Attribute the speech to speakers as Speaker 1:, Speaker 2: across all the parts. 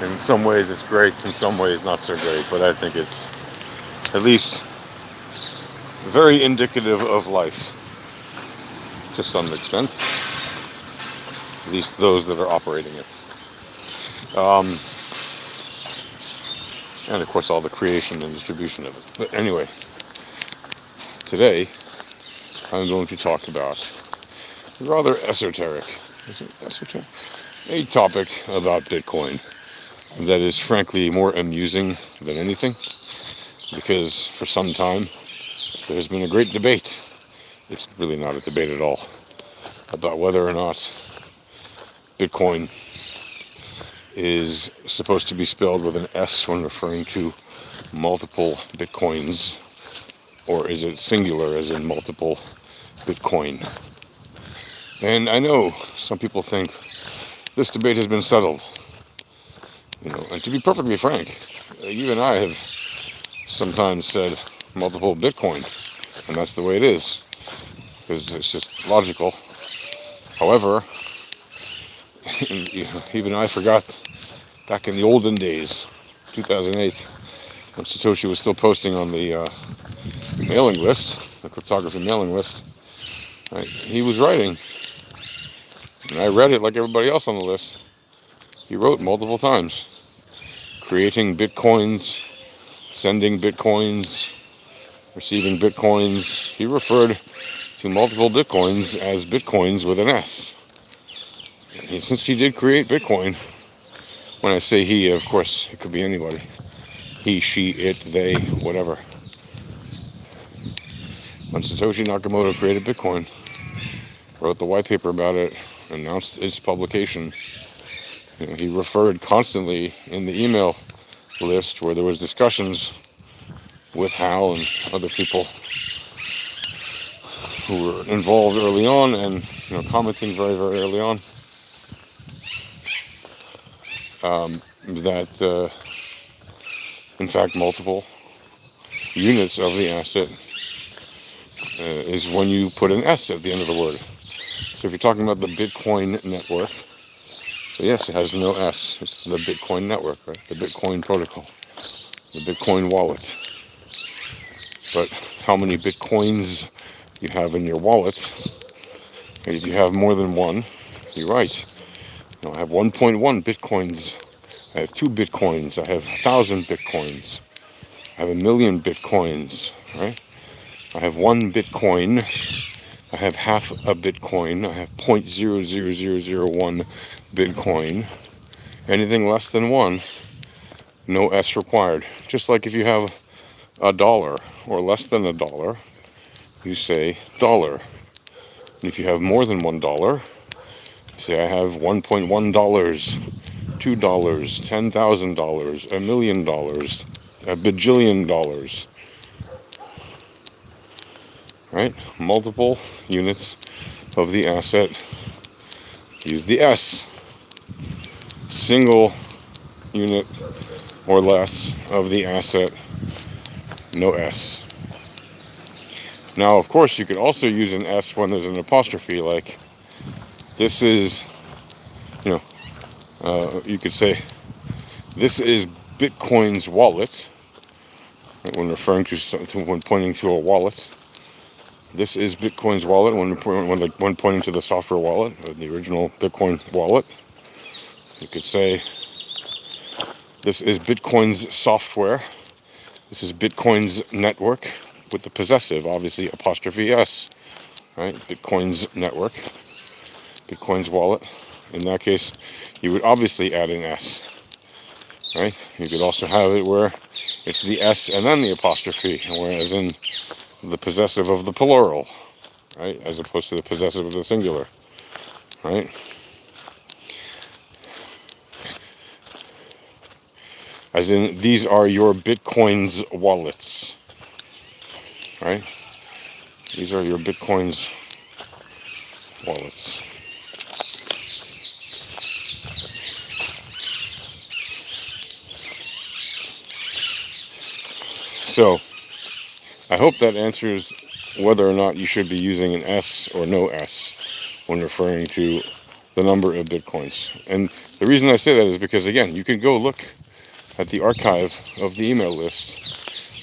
Speaker 1: In some ways it's great, in some ways not so great, but I think it's at least very indicative of life to some extent, at least those that are operating it. And of course all the creation and distribution of it. But anyway, today I'm going to talk about rather esoteric, a topic about Bitcoin that is frankly more amusing than anything, because for some time there's been a great debate. It's really not a debate at all about whether or not Bitcoin is supposed to be spelled with an S when referring to multiple Bitcoins, or is it singular as in multiple Bitcoin. And I know some people think this debate has been settled. And to be perfectly frank, you and I have sometimes said multiple Bitcoin, and that's the way it is, because it's just logical. However, even I forgot back in the olden days, 2008, when Satoshi was still posting on the mailing list, the cryptography mailing list, right, he was writing, and I read it like everybody else on the list. He wrote multiple times, creating Bitcoins, sending Bitcoins, receiving Bitcoins. He referred to multiple Bitcoins as Bitcoins with an S. And since he did create Bitcoin, when I say he, of course, it could be anybody. He, she, it, they, whatever. When Satoshi Nakamoto created Bitcoin, wrote the white paper about it, announced its publication, he referred constantly in the email list where there was discussions with Hal and other people who were involved early on and commenting very, very early on, that in fact multiple units of the asset is when you put an S at the end of the word. So if you're talking about the Bitcoin network, so yes, it has no S. It's the Bitcoin network, right? The Bitcoin protocol, the Bitcoin wallet. But how many Bitcoins you have in your wallet? If you have more than one, you're right. I have 1.1 Bitcoins. I have 2 Bitcoins. I have 1,000 Bitcoins. I have 1,000,000 Bitcoins, right? I have 1 Bitcoin. I have half a Bitcoin. I have 0.00001 Bitcoin. Anything less than 1, no S required. Just like if you have $1 or less than $1, you say dollar. And if you have more than $1, you say I have $1.1, $2, $10,000, $1,000,000, a bajillion dollars. Right? Multiple units of the asset. Use the S. Single unit or less of the asset, no S. Now, of course, you could also use an S when there's an apostrophe, like this is, you could say, this is Bitcoin's wallet, right, when referring to, when pointing to a wallet. This is Bitcoin's wallet when pointing to the software wallet, or the original Bitcoin wallet. You could say, this is Bitcoin's software. This is Bitcoin's network, with the possessive, obviously, apostrophe S, right? Bitcoin's network, Bitcoin's wallet. In that case, you would obviously add an S, right? You could also have it where it's the S and then the apostrophe, whereas in the possessive of the plural, right? As opposed to the possessive of the singular, right? As in, these are your Bitcoin's wallets, right? These are your Bitcoin's wallets. So, I hope that answers whether or not you should be using an S or no S when referring to the number of Bitcoins. And the reason I say that is because, again, you can go look at the archive of the email list,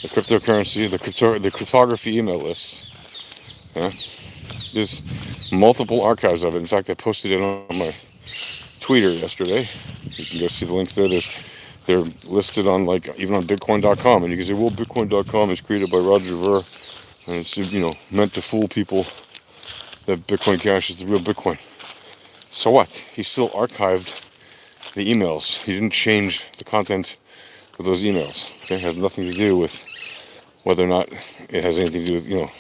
Speaker 1: the cryptocurrency, the cryptography email list. Yeah? There's multiple archives of it. In fact, I posted it on my Twitter yesterday. You can go see the links there. They're listed on, like, even on Bitcoin.com, and you can say, well, Bitcoin.com is created by Roger Ver, and it's, you know, meant to fool people that Bitcoin Cash is the real Bitcoin. So what? He still archived the emails. He didn't change the content of those emails. Okay? It has nothing to do with whether or not it has anything to do with, you know,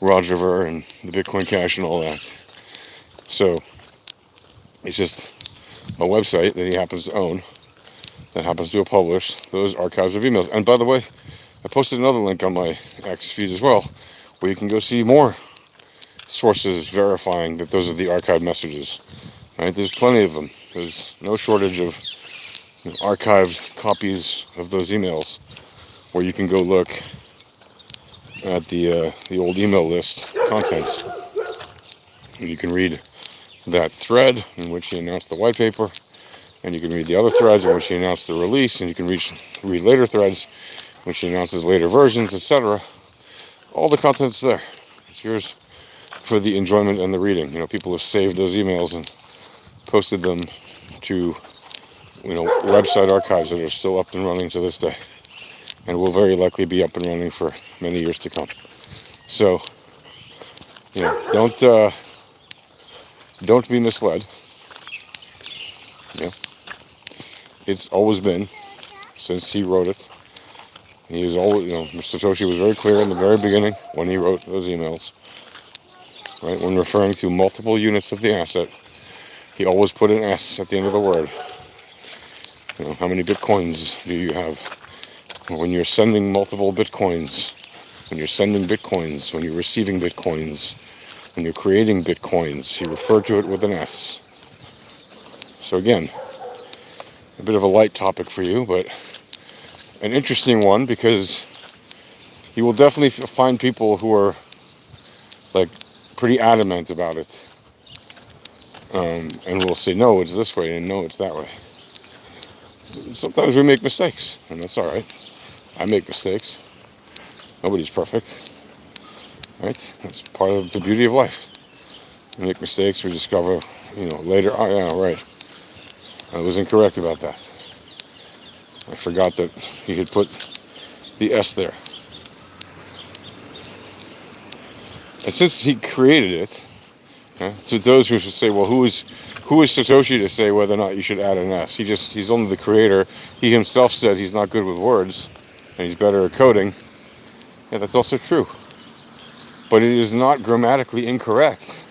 Speaker 1: Roger Ver and the Bitcoin Cash and all that. So it's just a website that he happens to own, that happens to publish those archives of emails. And by the way, I posted another link on my X feed as well, where you can go see more sources verifying that those are the archived messages. Right? There's plenty of them. There's no shortage of, you know, archived copies of those emails, where you can go look at the old email list contents, and you can read that thread in which he announced the white paper, and you can read the other threads in which he announced the release, and you can read later threads in which he announces later versions, etc. All the content's there. It's yours for the enjoyment and the reading. You know, people have saved those emails and posted them to, you know, website archives that are still up and running to this day, and will very likely be up and running for many years to come. So, you know, don't be misled. Yeah, it's always been, since he wrote it. He was always, you know, Mr. Satoshi was very clear in the very beginning when he wrote those emails. Right, when referring to multiple units of the asset, he always put an S at the end of the word. You know, how many Bitcoins do you have? When you're sending multiple Bitcoins, when you're sending Bitcoins, when you're receiving Bitcoins, when you're creating Bitcoins, he referred to it with an S. So again, a bit of a light topic for you, but an interesting one, because you will definitely find people who are, like, pretty adamant about it, and will say, no, it's this way, and no, it's that way. Sometimes we make mistakes, and that's all right. I make mistakes. Nobody's perfect, right? That's part of the beauty of life. We make mistakes, we discover, you know, later, oh yeah, right, I was incorrect about that. I forgot that he had put the S there. And since he created it, to those who should say, well, who is Satoshi to say whether or not you should add an S? He's only the creator. He himself said he's not good with words, and he's better at coding. Yeah, that's also true. But it is not grammatically incorrect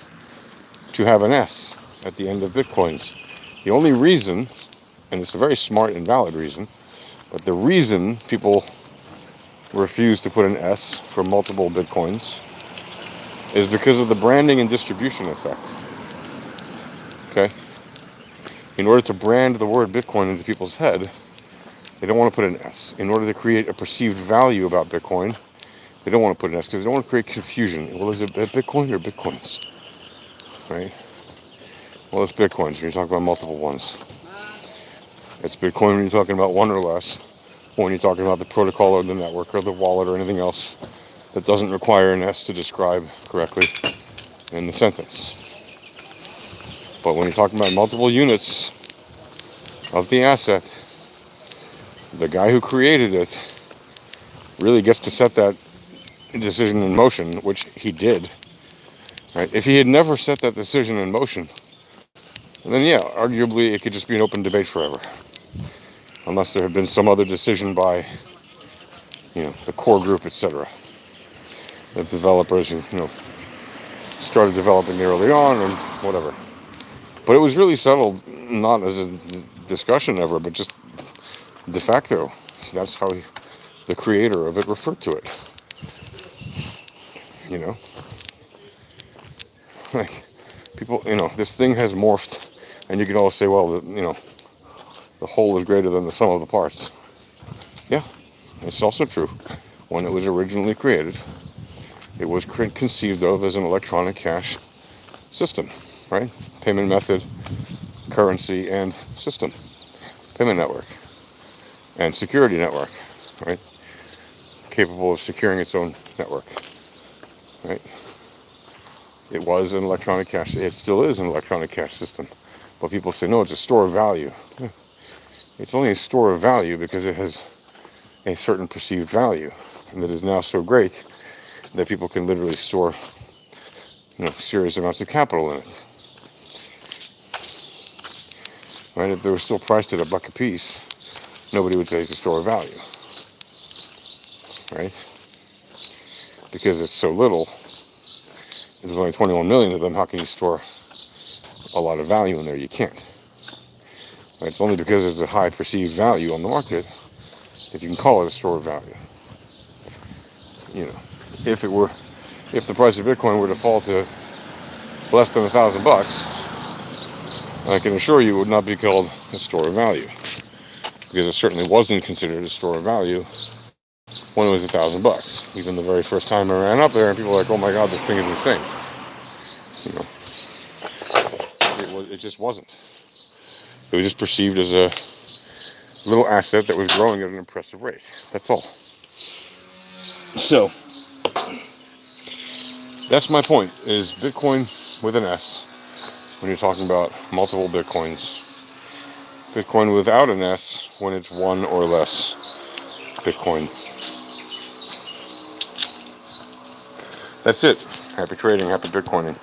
Speaker 1: to have an S at the end of Bitcoins. The only reason, and it's a very smart and valid reason, but the reason people refuse to put an S for multiple Bitcoins is because of the branding and distribution effect. Okay? In order to brand the word Bitcoin into people's head, they don't want to put an S. In order to create a perceived value about Bitcoin, they don't want to put an S, because they don't want to create confusion. Well, is it Bitcoin or Bitcoins? Right? Well, it's Bitcoins when you're talking about multiple ones. It's Bitcoin when you're talking about one or less, or when you're talking about the protocol or the network or the wallet or anything else that doesn't require an S to describe correctly in the sentence. But when you're talking about multiple units of the asset, the guy who created it really gets to set that decision in motion, which he did. Right? If he had never set that decision in motion, then yeah, arguably it could just be an open debate forever. Unless there had been some other decision by, you know, the core group, etc. The developers who, you know, started developing early on and whatever. But it was really settled, not as a discussion ever, but just de facto. That's how the creator of it referred to it. You know? Like, people, you know, this thing has morphed, and you can always say, well, you know, the whole is greater than the sum of the parts. Yeah, it's also true. When it was originally created, it was conceived of as an electronic cash system. right? Payment method, currency, and system. Payment network and security network, right? Capable of securing its own network, right? It was an electronic cash. It still is an electronic cash system. But people say, no, it's a store of value. It's only a store of value because it has a certain perceived value, and that is now so great that people can literally store, serious amounts of capital in it. Right? If they were still priced at $1 a piece, nobody would say it's a store of value. Right? Because it's so little. There's only 21 million of them. How can you store a lot of value in there? You can't. Right? It's only because there's a high perceived value on the market that you can call it a store of value. If the price of Bitcoin were to fall to less than $1,000, I can assure you it would not be called a store of value, because it certainly wasn't considered a store of value when it was $1,000. Even the very first time I ran up there, and people were like, "Oh my God, this thing is insane." It just wasn't. It was just perceived as a little asset that was growing at an impressive rate. That's all. So that's my point, is Bitcoin with an S when you're talking about multiple Bitcoins. Bitcoin without an S when it's one or less Bitcoin. That's it. Happy trading, happy Bitcoining.